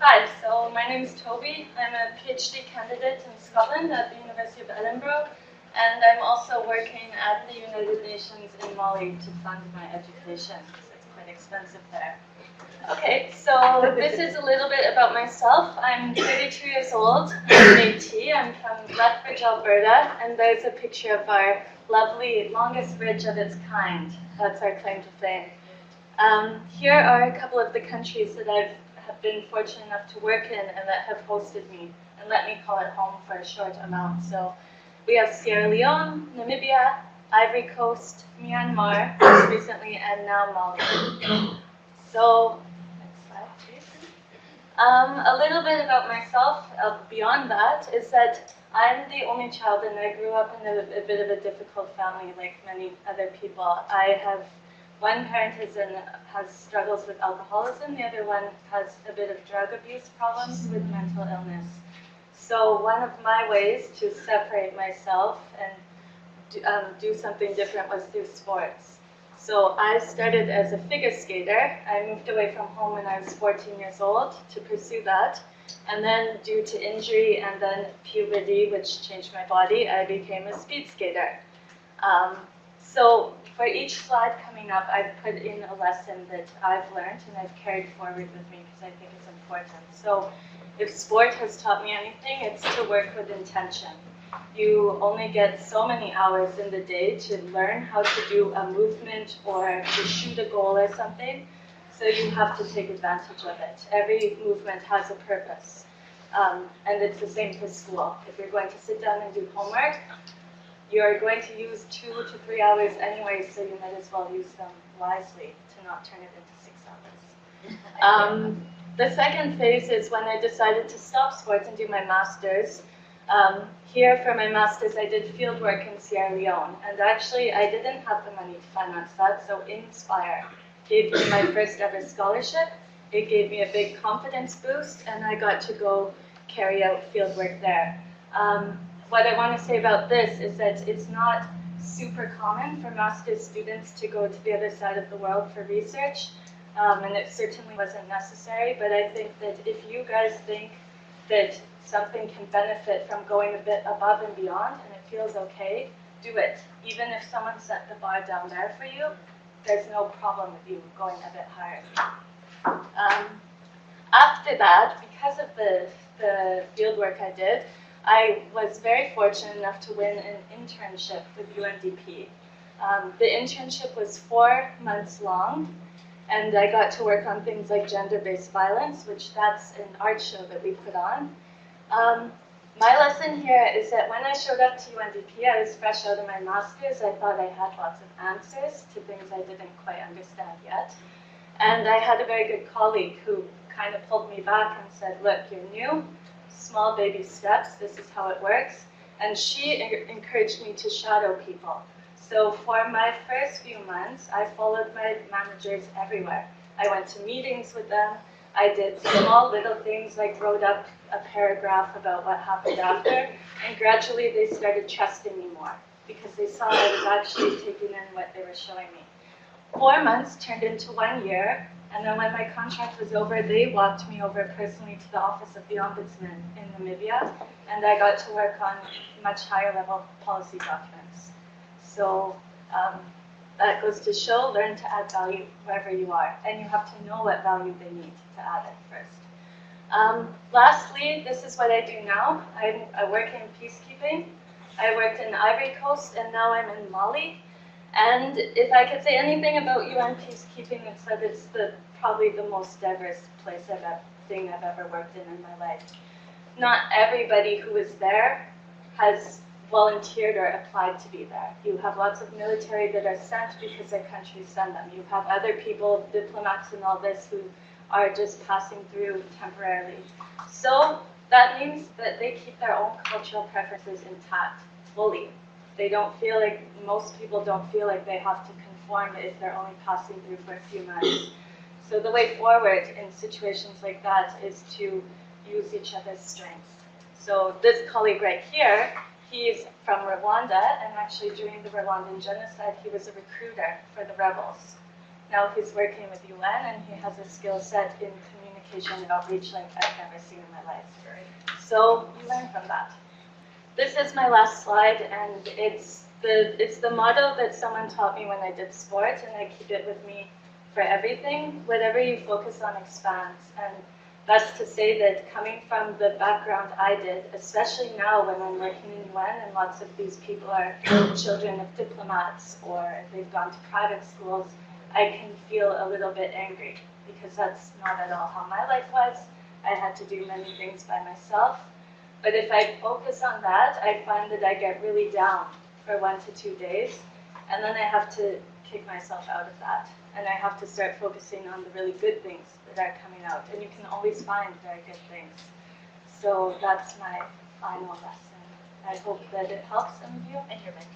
Hi, so my name is Toby. I'm a PhD candidate in Scotland at the University of Edinburgh, and I'm also working at the United Nations in Mali to fund my education, because it's quite expensive there. Okay, so this is a little bit about myself. I'm 32 years old, I'm Métis, I'm from Lethbridge, Alberta, and there's a picture of our lovely longest bridge of its kind. That's our claim to fame. Here are a couple of the countries that I have been fortunate enough to work in and that have hosted me and let me call it home for a short amount. So we have Sierra Leone, Namibia, Ivory Coast, Myanmar, most recently, and now Mali. So, next slide, please. A little bit about myself beyond that is that I'm the only child and I grew up in a bit of a difficult family like many other people. I have one parent has struggles with alcoholism, the other one has a bit of drug abuse problems with mental illness. So one of my ways to separate myself and do something different was through sports. So I started as a figure skater. I moved away from home when I was 14 years old to pursue that. And then due to injury and then puberty, which changed my body, I became a speed skater. So for each slide coming up, I've put in a lesson that I've learned and I've carried forward with me because I think it's important. So if sport has taught me anything, it's to work with intention. You only get so many hours in the day to learn how to do a movement or to shoot a goal or something. So you have to take advantage of it. Every movement has a purpose. And it's the same for school. If you're going to sit down and do homework, you're going to use 2 to 3 hours anyway, so you might as well use them wisely to not turn it into 6 hours. The second phase is when I decided to stop sports and do my master's. Here for my master's, I did field work in Sierra Leone, and actually I didn't have the money to finance that, so Inspire gave me my first ever scholarship. It gave me a big confidence boost, and I got to go carry out field work there. What I want to say about this is that it's not super common for master's students to go to the other side of the world for research, and it certainly wasn't necessary, but I think that if you guys think that something can benefit from going a bit above and beyond and it feels okay, do it. Even if someone set the bar down there for you, there's no problem with you going a bit higher. After that, because of the field work I did, I was very fortunate enough to win an internship with UNDP. The internship was 4 months long, and I got to work on things like gender-based violence, which that's an art show that we put on. My lesson here is that when I showed up to UNDP, I was fresh out of my master's. I thought I had lots of answers to things I didn't quite understand yet. And I had a very good colleague who kind of pulled me back and said, look, you're new, small baby steps, this is how it works. And she encouraged me to shadow people. So for my first few months, I followed my managers everywhere. I went to meetings with them. I did small little things like wrote up a paragraph about what happened after, and gradually they started trusting me more because they saw I was actually taking in what they were showing me. 4 months turned into 1 year, and then when my contract was over, they walked me over personally to the office of the Ombudsman in Namibia, and I got to work on much higher level policy documents. So that goes to show, learn to add value wherever you are, and you have to know what value they need to add it first. Lastly, this is what I do now. I work in peacekeeping. I worked in Ivory Coast, and now I'm in Mali. And if I could say anything about UN peacekeeping, it's that it's probably the most diverse thing I've ever worked in my life. Not everybody who is there has volunteered or applied to be there. You have lots of military that are sent because their countries send them. You have other people, diplomats and all this, who are just passing through temporarily. So that means that they keep their own cultural preferences intact, fully. They don't feel like, most people don't feel like they have to conform if they're only passing through for a few months. So the way forward in situations like that is to use each other's strengths. So this colleague right here, he's from Rwanda, and actually during the Rwandan genocide, he was a recruiter for the rebels. Now he's working with UN, and he has a skill set in education and outreach like I've never seen in my life. So learn from that. This is my last slide, and it's the motto that someone taught me when I did sports, and I keep it with me for everything. Whatever you focus on expands, and that's to say that coming from the background I did, especially now when I'm working in UN and lots of these people are children of diplomats or they've gone to private schools, I can feel a little bit angry because that's not at all how my life was. I had to do many things by myself. But if I focus on that, I find that I get really down for 1 to 2 days, and then I have to kick myself out of that. And I have to start focusing on the really good things that are coming out. And you can always find very good things. So that's my final lesson. I hope that it helps some of you. And your mentor.